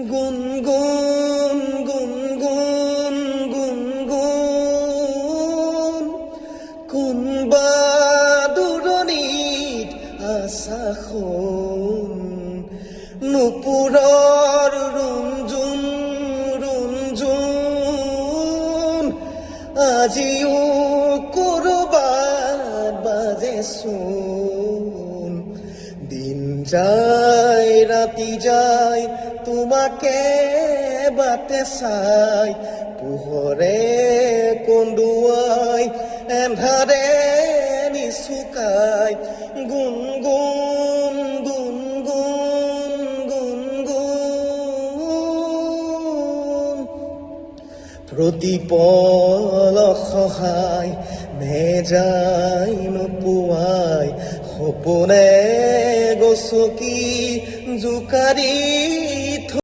গুনগুন গুনগুন গুনগুন কোনবা দূৰণিত আছা শুন নুপুৰৰ ৰুণজুন ৰুণজুন আজিও কৰবাত বাজেচোন দিন যায় ৰাতি যায় তোমাকে বাটে চাই পোহৰে কন্দুৱাই এন্ধাৰে নিচুকাই গুনগুন গুনগুন গুনগুন প্ৰতিপল সহায় নেযায় নোপোৱাই সপোনে গছকি জোকাৰি